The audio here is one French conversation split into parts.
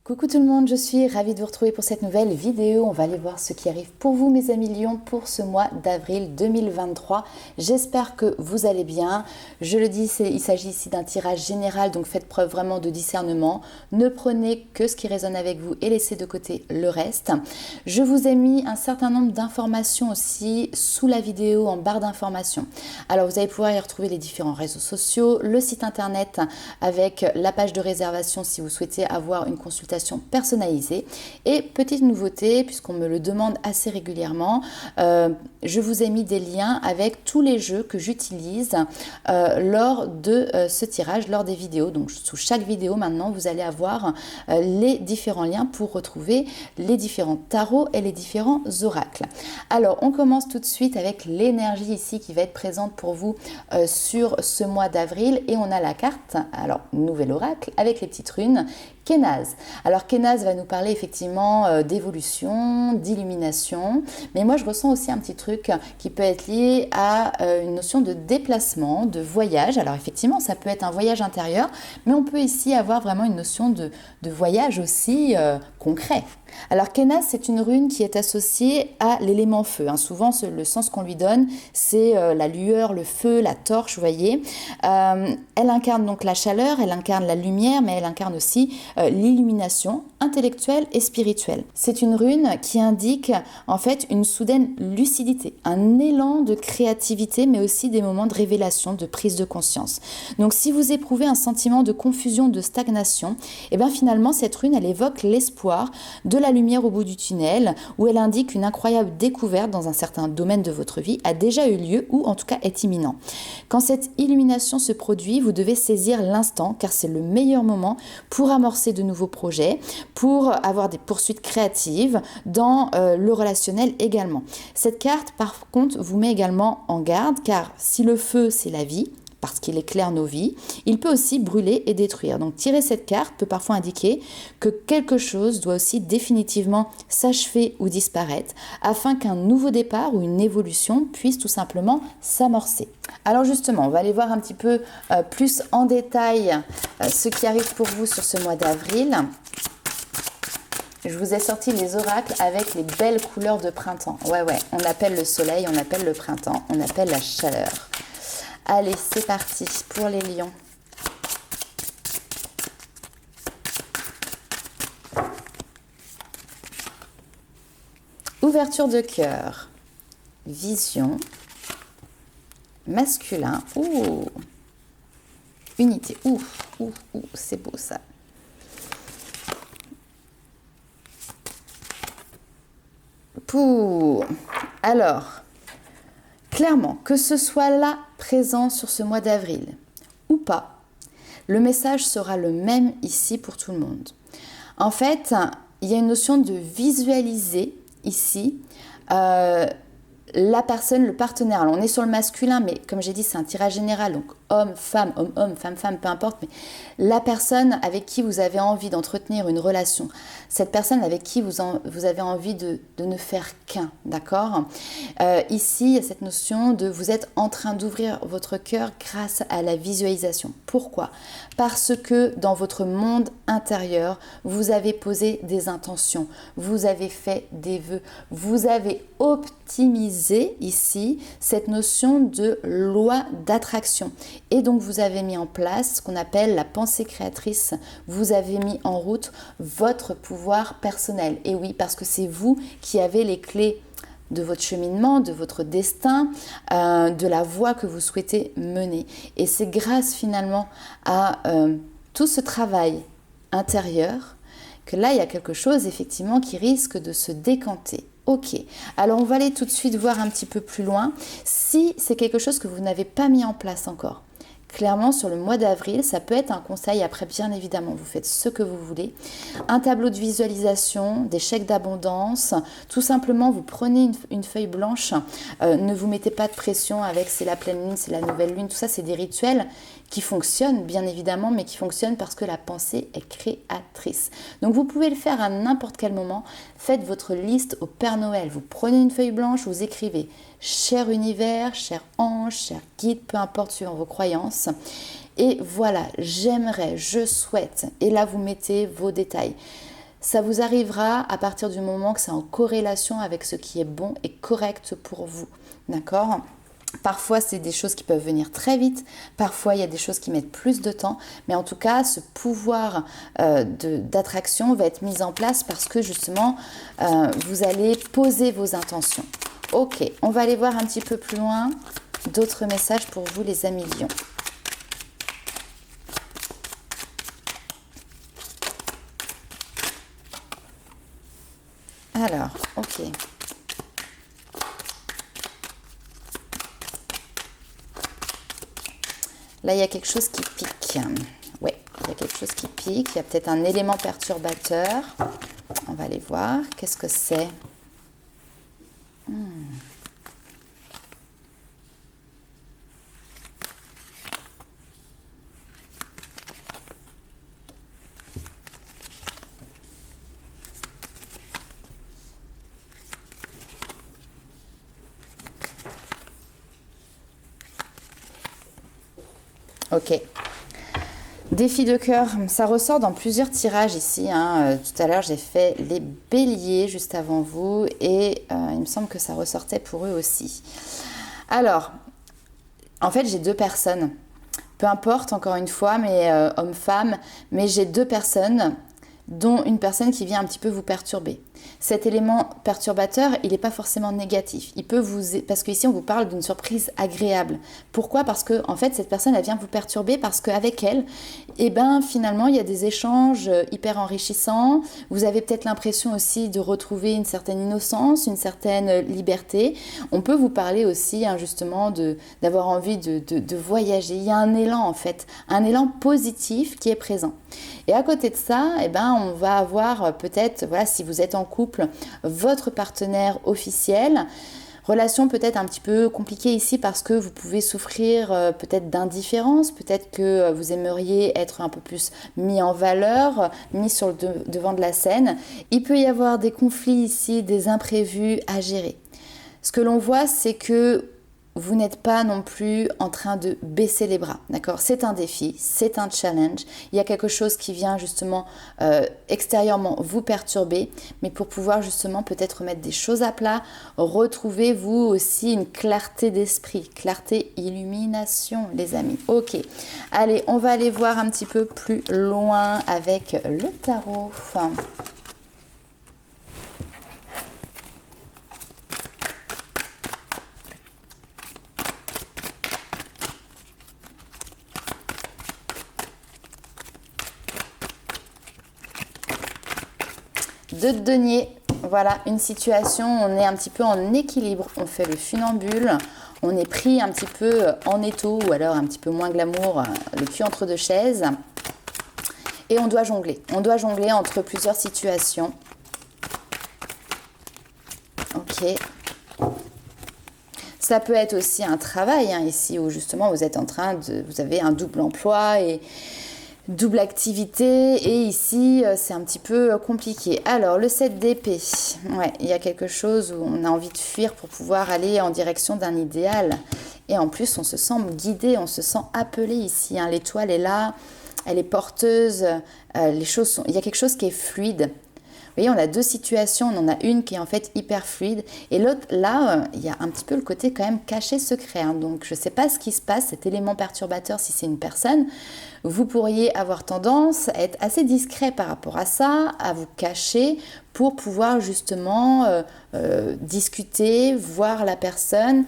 Coucou tout le monde, je suis ravie de vous retrouver pour cette nouvelle vidéo. On va aller voir ce qui arrive pour vous mes amis Lions pour ce mois d'avril 2023. J'espère que vous allez bien. Je le dis, il s'agit ici d'un tirage général, donc faites preuve vraiment de discernement. Ne prenez que ce qui résonne avec vous et laissez de côté le reste. Je vous ai mis un certain nombre d'informations aussi sous la vidéo en barre d'informations. Alors vous allez pouvoir y retrouver les différents réseaux sociaux, le site internet avec la page de réservation si vous souhaitez avoir une consultation personnalisée. Et petite nouveauté, puisqu'on me le demande assez régulièrement, je vous ai mis des liens avec tous les jeux que j'utilise lors de ce tirage, lors des vidéos. Donc sous chaque vidéo maintenant, vous allez avoir les différents liens pour retrouver les différents tarots et les différents oracles. Alors on commence tout de suite avec l'énergie ici qui va être présente pour vous sur ce mois d'avril, et on a la carte, alors nouvel oracle avec les petites runes, Kénaz. Alors Kénaz va nous parler effectivement d'évolution, d'illumination, mais moi je ressens aussi un petit truc qui peut être lié à une notion de déplacement, de voyage. Alors effectivement ça peut être un voyage intérieur, mais on peut ici avoir vraiment une notion de voyage aussi concret. Alors Kénaz, c'est une rune qui est associée à l'élément feu. Souvent le sens qu'on lui donne, c'est la lueur, le feu, la torche, vous voyez. Elle incarne donc la chaleur, elle incarne la lumière, mais elle incarne aussi l'illumination intellectuelle et spirituelle. C'est une rune qui indique en fait une soudaine lucidité, un élan de créativité, mais aussi des moments de révélation, de prise de conscience. Donc si vous éprouvez un sentiment de confusion, de stagnation, et bien finalement cette rune, elle évoque l'espoir de la lumière au bout du tunnel, où elle indique une incroyable découverte dans un certain domaine de votre vie a déjà eu lieu ou en tout cas est imminent. Quand cette illumination se produit, vous devez saisir l'instant car c'est le meilleur moment pour amorcer de nouveaux projets, pour avoir des poursuites créatives dans le relationnel également. Cette carte par contre vous met également en garde car si le feu c'est la vie, parce qu'il éclaire nos vies, il peut aussi brûler et détruire. Donc tirer cette carte peut parfois indiquer que quelque chose doit aussi définitivement s'achever ou disparaître afin qu'un nouveau départ ou une évolution puisse tout simplement s'amorcer. Alors justement, on va aller voir un petit peu plus en détail ce qui arrive pour vous sur ce mois d'avril. Je vous ai sorti les oracles avec les belles couleurs de printemps. Ouais, on appelle le soleil, on appelle le printemps, on appelle la chaleur. Allez, c'est parti pour les lions. Ouverture de cœur, vision, masculin, unité, c'est beau ça. Alors, clairement, que ce soit là présent sur ce mois d'avril ou pas, le message sera le même ici pour tout le monde. En fait, il y a une notion de visualiser ici la personne, le partenaire. Alors, on est sur le masculin, mais comme j'ai dit, c'est un tirage général, donc homme, femme, femme, peu importe, mais la personne avec qui vous avez envie d'entretenir une relation, cette personne avec qui vous avez envie de ne faire qu'un, d'accord ? Ici, il y a cette notion de vous êtes en train d'ouvrir votre cœur grâce à la visualisation. Pourquoi ? Parce que dans votre monde intérieur, vous avez posé des intentions, vous avez fait des vœux, vous avez optimisé ici cette notion de loi d'attraction. Et donc, vous avez mis en place ce qu'on appelle la pensée créatrice. Vous avez mis en route votre pouvoir personnel. Et oui, parce que c'est vous qui avez les clés de votre cheminement, de votre destin, de la voie que vous souhaitez mener. Et c'est grâce finalement à tout ce travail intérieur que là, il y a quelque chose effectivement qui risque de se décanter. Ok, alors on va aller tout de suite voir un petit peu plus loin. Si c'est quelque chose que vous n'avez pas mis en place encore, clairement sur le mois d'avril, ça peut être un conseil. Après, bien évidemment, vous faites ce que vous voulez. Un tableau de visualisation, des chèques d'abondance. Tout simplement, vous prenez une feuille blanche. Ne vous mettez pas de pression avec c'est la pleine lune, c'est la nouvelle lune. Tout ça, c'est des rituels qui fonctionnent, bien évidemment, mais qui fonctionnent parce que la pensée est créatrice. Donc, vous pouvez le faire à n'importe quel moment. Faites votre liste au Père Noël. Vous prenez une feuille blanche, vous écrivez « Cher univers, cher ange, cher guide », peu importe suivant vos croyances. Et voilà, j'aimerais, je souhaite. Et là, vous mettez vos détails. Ça vous arrivera à partir du moment que c'est en corrélation avec ce qui est bon et correct pour vous. D'accord ? Parfois, c'est des choses qui peuvent venir très vite. Parfois, il y a des choses qui mettent plus de temps. Mais en tout cas, ce pouvoir d'attraction va être mis en place parce que justement, vous allez poser vos intentions. Ok, on va aller voir un petit peu plus loin d'autres messages pour vous, les amis Lions. Alors, ok. Là, il y a quelque chose qui pique. Oui, il y a quelque chose qui pique. Il y a peut-être un élément perturbateur. On va aller voir. Qu'est-ce que c'est ? Ok. Défi de cœur, ça ressort dans plusieurs tirages ici. Tout à l'heure, j'ai fait les béliers juste avant vous et il me semble que ça ressortait pour eux aussi. Alors, en fait, j'ai deux personnes. Peu importe, encore une fois, mais homme-femme, mais j'ai deux personnes, dont une personne qui vient un petit peu vous perturber. Cet élément perturbateur, il n'est pas forcément négatif. Il peut parce qu'ici, on vous parle d'une surprise agréable. Pourquoi ? Parce que, en fait, cette personne, elle vient vous perturber parce qu'avec elle, finalement, il y a des échanges hyper enrichissants. Vous avez peut-être l'impression aussi de retrouver une certaine innocence, une certaine liberté. On peut vous parler aussi, justement, d'avoir envie de voyager. Il y a un élan, en fait, un élan positif qui est présent. Et à côté de ça, on va avoir peut-être, voilà, si vous êtes en couple, votre partenaire officiel. Relation peut-être un petit peu compliquée ici parce que vous pouvez souffrir peut-être d'indifférence, peut-être que vous aimeriez être un peu plus mis en valeur, mis sur le devant de la scène. Il peut y avoir des conflits ici, des imprévus à gérer. Ce que l'on voit, c'est que vous n'êtes pas non plus en train de baisser les bras, d'accord ? C'est un défi, c'est un challenge. Il y a quelque chose qui vient justement extérieurement vous perturber, mais pour pouvoir justement peut-être mettre des choses à plat, retrouver vous aussi une clarté d'esprit, clarté, illumination, les amis. Ok, allez, on va aller voir un petit peu plus loin avec le tarot. Deux de denier, voilà une situation, on est un petit peu en équilibre, on fait le funambule, on est pris un petit peu en étau ou alors un petit peu moins glamour, le cul entre deux chaises et on doit jongler entre plusieurs situations. Ok. Ça peut être aussi un travail ici où justement vous avez un double emploi et double activité et ici c'est un petit peu compliqué. Alors le 7 d'épée, ouais, il y a quelque chose où on a envie de fuir pour pouvoir aller en direction d'un idéal et en plus on se sent guidé, on se sent appelé ici, l'étoile est là, elle est porteuse, il y a quelque chose qui est fluide. Vous voyez, on a deux situations, on en a une qui est en fait hyper fluide et l'autre, là, il y a un petit peu le côté quand même caché, secret. Donc, je ne sais pas ce qui se passe, cet élément perturbateur, si c'est une personne, vous pourriez avoir tendance à être assez discret par rapport à ça, à vous cacher pour pouvoir justement discuter, voir la personne,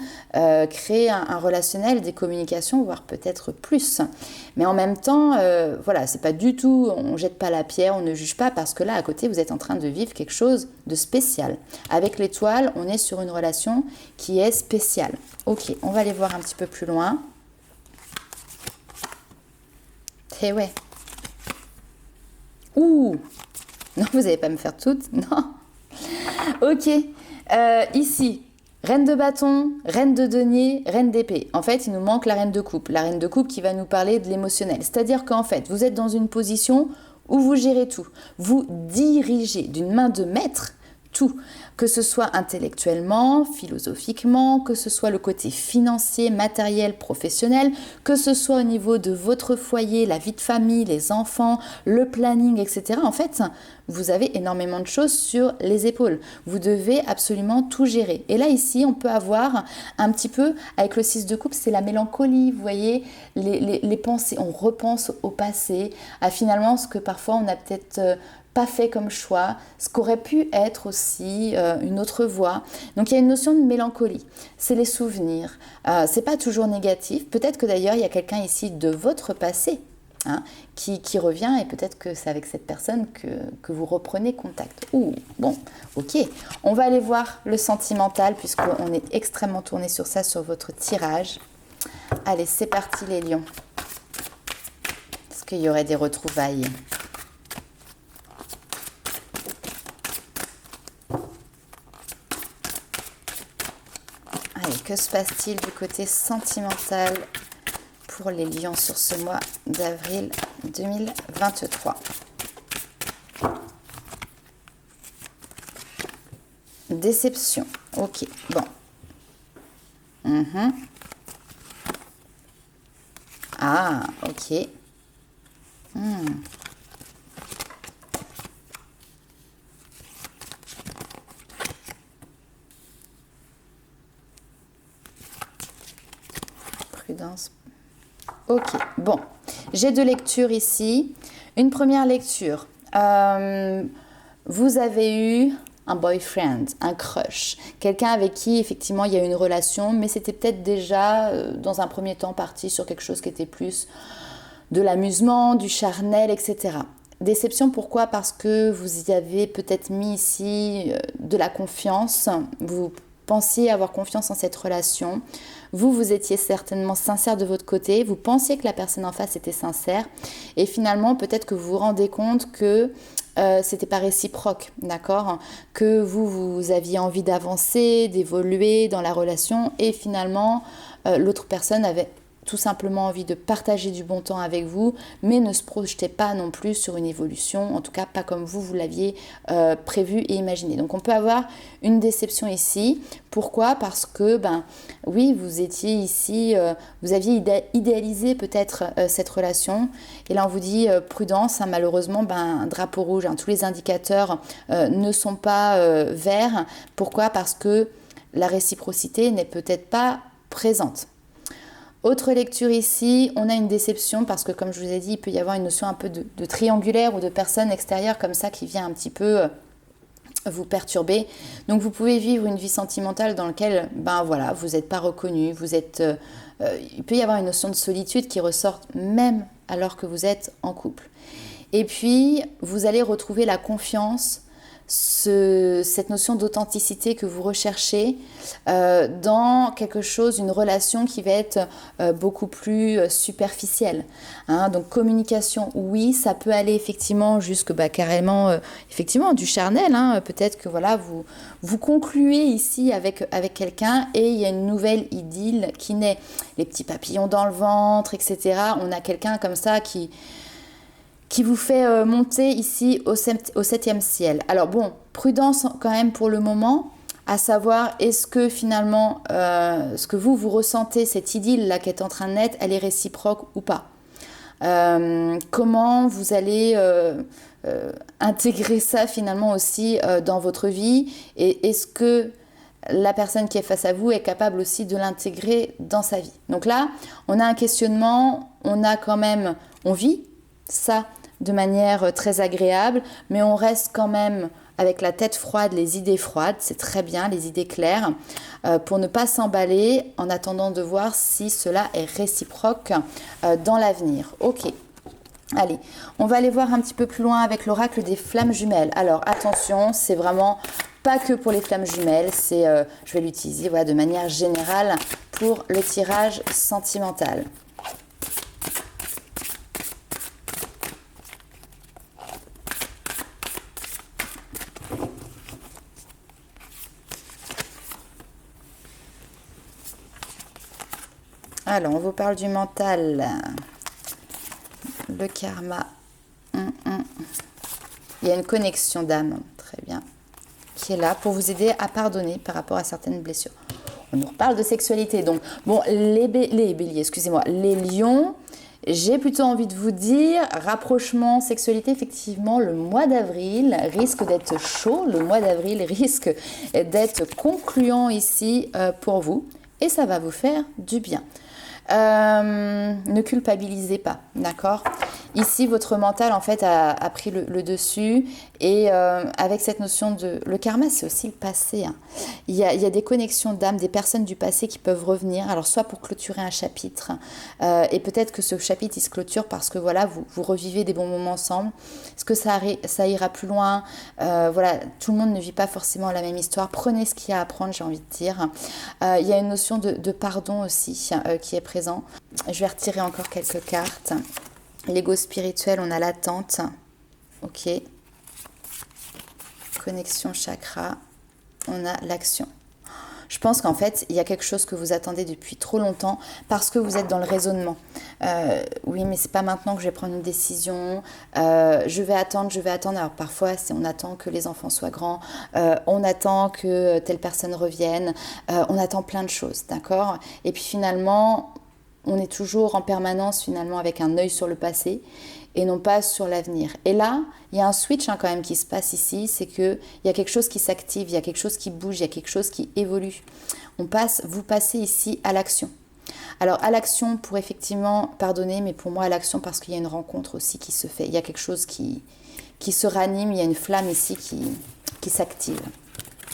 créer un relationnel, des communications, voire peut-être plus. Mais en même temps, voilà, c'est pas du tout, on jette pas la pierre, on ne juge pas parce que là, à côté, vous êtes en train de vivre quelque chose de spécial. Avec l'étoile, on est sur une relation qui est spéciale. Ok, on va aller voir un petit peu plus loin. Eh ouais. Ouh! Non, vous n'allez pas me faire toutes, non. Ok, ici, reine de bâton, reine de denier, reine d'épée. En fait, il nous manque la reine de coupe. La reine de coupe qui va nous parler de l'émotionnel. C'est-à-dire qu'en fait, vous êtes dans une position où vous gérez tout. Vous dirigez d'une main de maître tout, que ce soit intellectuellement, philosophiquement, que ce soit le côté financier, matériel, professionnel, que ce soit au niveau de votre foyer, la vie de famille, les enfants, le planning, etc. En fait, vous avez énormément de choses sur les épaules. Vous devez absolument tout gérer. Et là, ici, on peut avoir un petit peu, avec le 6 de coupe, c'est la mélancolie, vous voyez, les pensées, on repense au passé, à finalement ce que parfois on a peut-être pas fait comme choix, ce qu'aurait pu être aussi une autre voie. Donc il y a une notion de mélancolie, c'est les souvenirs, c'est pas toujours négatif, peut-être que d'ailleurs il y a quelqu'un ici de votre passé qui revient et peut-être que c'est avec cette personne que vous reprenez contact. Ouh, bon, ok, on va aller voir le sentimental puisqu'on est extrêmement tourné sur ça sur votre tirage. Allez, c'est parti les lions. Est-ce qu'il y aurait des retrouvailles ? Allez, que se passe-t-il du côté sentimental pour les lions sur ce mois d'avril 2023? Déception. Ok, bon. Ah, ok. Prudence. Ok, bon. J'ai deux lectures ici. Une première lecture. Vous avez eu un boyfriend, un crush, quelqu'un avec qui effectivement il y a une relation, mais c'était peut-être déjà dans un premier temps parti sur quelque chose qui était plus de l'amusement, du charnel, etc. Déception, pourquoi? Parce que vous y avez peut-être mis ici de la confiance, vous pensiez avoir confiance en cette relation, vous étiez certainement sincère de votre côté, vous pensiez que la personne en face était sincère, et finalement peut-être que vous vous rendez compte que c'était pas réciproque, d'accord? Que vous aviez envie d'avancer, d'évoluer dans la relation, et finalement l'autre personne avait tout simplement envie de partager du bon temps avec vous, mais ne se projetez pas non plus sur une évolution, en tout cas pas comme vous l'aviez prévu et imaginé. Donc on peut avoir une déception ici. Pourquoi? Parce que, oui, vous étiez ici, vous aviez idéalisé peut-être cette relation, et là on vous dit prudence, malheureusement, drapeau rouge, tous les indicateurs ne sont pas verts. Pourquoi? Parce que la réciprocité n'est peut-être pas présente. Autre lecture ici, on a une déception parce que comme je vous ai dit, il peut y avoir une notion un peu de triangulaire ou de personne extérieure comme ça qui vient un petit peu vous perturber. Donc vous pouvez vivre une vie sentimentale dans laquelle voilà, vous n'êtes pas reconnu, il peut y avoir une notion de solitude qui ressort même alors que vous êtes en couple. Et puis vous allez retrouver la confiance, cette notion d'authenticité que vous recherchez dans quelque chose, une relation qui va être beaucoup plus superficielle. Donc communication, oui, ça peut aller effectivement jusque carrément effectivement du charnel. Peut-être que voilà, vous concluez ici avec quelqu'un et il y a une nouvelle idylle qui naît. Les petits papillons dans le ventre, etc. On a quelqu'un comme ça qui vous fait monter ici au 7e ciel. Alors bon, prudence quand même pour le moment, à savoir est-ce que finalement, ce que vous ressentez, cette idylle-là qui est en train de naître, elle est réciproque ou pas. Comment vous allez intégrer ça finalement aussi dans votre vie, et est-ce que la personne qui est face à vous est capable aussi de l'intégrer dans sa vie. Donc là, on a un questionnement, on vit ça de manière très agréable, mais on reste quand même avec la tête froide, les idées froides, c'est très bien, les idées claires, pour ne pas s'emballer en attendant de voir si cela est réciproque dans l'avenir. Ok, allez, on va aller voir un petit peu plus loin avec l'oracle des flammes jumelles. Alors attention, c'est vraiment pas que pour les flammes jumelles, je vais l'utiliser de manière générale pour le tirage sentimental. Alors, on vous parle du mental, le karma. Il y a une connexion d'âme, très bien, qui est là pour vous aider à pardonner par rapport à certaines blessures. On nous reparle de sexualité. Donc, bon, les béliers, excusez-moi, les lions, j'ai plutôt envie de vous dire, rapprochement, sexualité, effectivement, le mois d'avril risque d'être chaud. Le mois d'avril risque d'être concluant ici pour vous. Et ça va vous faire du bien. Ne culpabilisez pas, d'accord? Ici, votre mental, en fait, a pris le dessus. Et avec cette notion de... Le karma, c'est aussi le passé. Hein. Il y a des connexions d'âme, des personnes du passé qui peuvent revenir. Alors, soit pour clôturer un chapitre. Et peut-être que ce chapitre, il se clôture parce que, voilà, vous revivez des bons moments ensemble. Est-ce que ça ira plus loin? Voilà, tout le monde ne vit pas forcément la même histoire. Prenez ce qu'il y a à apprendre, j'ai envie de dire. Il y a une notion de pardon aussi qui est présent. Je vais retirer encore quelques cartes. L'ego spirituel, on a l'attente. Ok. Connexion chakra. On a l'action. Je pense qu'en fait, il y a quelque chose que vous attendez depuis trop longtemps parce que vous êtes dans le raisonnement. Oui, mais c'est pas maintenant que je vais prendre une décision. Je vais attendre. Alors parfois, on attend que les enfants soient grands. On attend que telle personne revienne. On attend plein de choses, d'accord? Et puis finalement... On est toujours en permanence finalement avec un œil sur le passé et non pas sur l'avenir. Et là, il y a un switch quand même qui se passe ici, c'est qu'il y a quelque chose qui s'active, il y a quelque chose qui bouge, il y a quelque chose qui évolue. Vous passez ici à l'action. Alors à l'action pour effectivement pardonner, mais pour moi à l'action parce qu'il y a une rencontre aussi qui se fait. Il y a quelque chose qui se ranime, il y a une flamme ici qui s'active.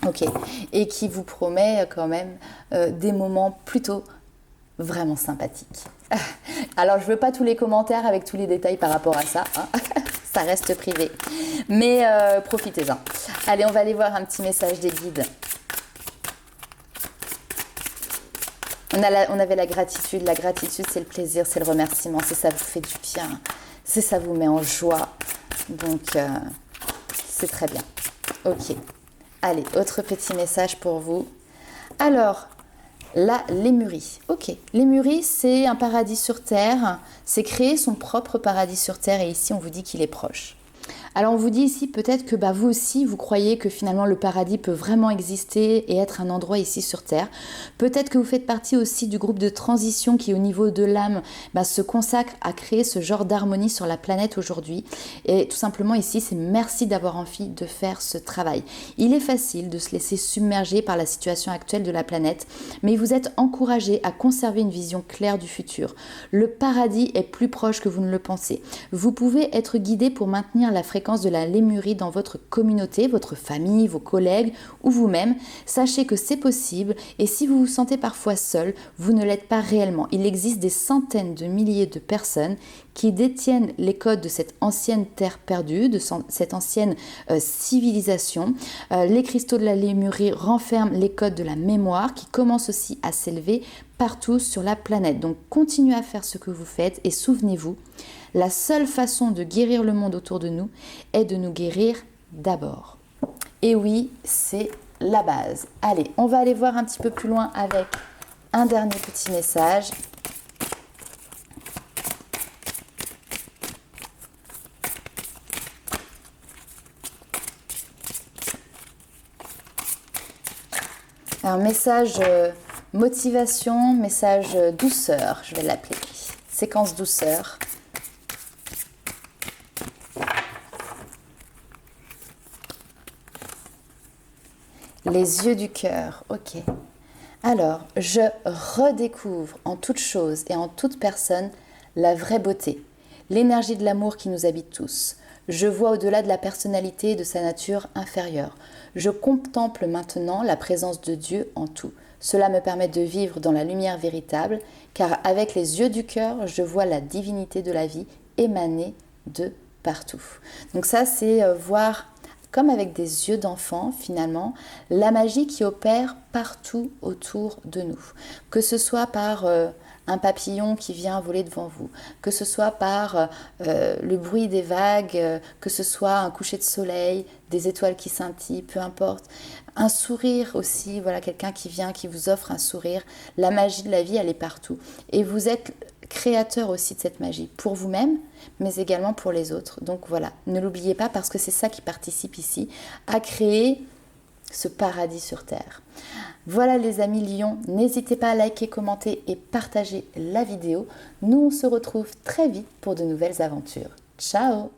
Ok. Et qui vous promet quand même des moments plutôt vraiment sympathique. Alors, je ne veux pas tous les commentaires avec tous les détails par rapport à ça. Hein. Ça reste privé. Mais profitez-en. Allez, on va aller voir un petit message des guides. On avait la gratitude. La gratitude, c'est le plaisir, c'est le remerciement. C'est ça vous fait du bien. C'est ça vous met en joie. Donc, c'est très bien. Ok. Allez, autre petit message pour vous. Alors... La Lémurie. Ok, Lémurie, c'est un paradis sur Terre. C'est créer son propre paradis sur Terre et ici, on vous dit qu'il est proche. Alors on vous dit ici peut-être que vous aussi, vous croyez que finalement le paradis peut vraiment exister et être un endroit ici sur Terre. Peut-être que vous faites partie aussi du groupe de transition qui au niveau de l'âme se consacre à créer ce genre d'harmonie sur la planète aujourd'hui. Et tout simplement ici, c'est merci d'avoir envie de faire ce travail. Il est facile de se laisser submerger par la situation actuelle de la planète, mais vous êtes encouragé à conserver une vision claire du futur. Le paradis est plus proche que vous ne le pensez. Vous pouvez être guidé pour maintenir la fréquence de la lémurie dans votre communauté, votre famille, vos collègues ou vous-même. Sachez que c'est possible et si vous vous sentez parfois seul, vous ne l'êtes pas réellement. Il existe des centaines de milliers de personnes qui détiennent les codes de cette ancienne terre perdue, de cette ancienne civilisation. Les cristaux de la lémurie renferment les codes de la mémoire qui commencent aussi à s'élever partout sur la planète. Donc continuez à faire ce que vous faites et souvenez-vous, la seule façon de guérir le monde autour de nous est de nous guérir d'abord. Et oui, c'est la base. Allez, on va aller voir un petit peu plus loin avec un dernier petit message. Un message motivation, message douceur, je vais l'appeler. Séquence douceur. Les yeux du cœur, ok. Alors, je redécouvre en toute chose et en toute personne la vraie beauté, l'énergie de l'amour qui nous habite tous. Je vois au-delà de la personnalité et de sa nature inférieure. Je contemple maintenant la présence de Dieu en tout. Cela me permet de vivre dans la lumière véritable, car avec les yeux du cœur, je vois la divinité de la vie émaner de partout. Donc ça, c'est voir, comme avec des yeux d'enfant, finalement, la magie qui opère partout autour de nous. Que ce soit par un papillon qui vient voler devant vous, que ce soit par le bruit des vagues, que ce soit un coucher de soleil, des étoiles qui scintillent, peu importe. Un sourire aussi, voilà, quelqu'un qui vient, qui vous offre un sourire. La magie de la vie, elle est partout. Et vous êtes créateur aussi de cette magie, pour vous-même, mais également pour les autres. Donc voilà, ne l'oubliez pas parce que c'est ça qui participe ici à créer ce paradis sur Terre. Voilà les amis lions, n'hésitez pas à liker, commenter et partager la vidéo. Nous on se retrouve très vite pour de nouvelles aventures. Ciao!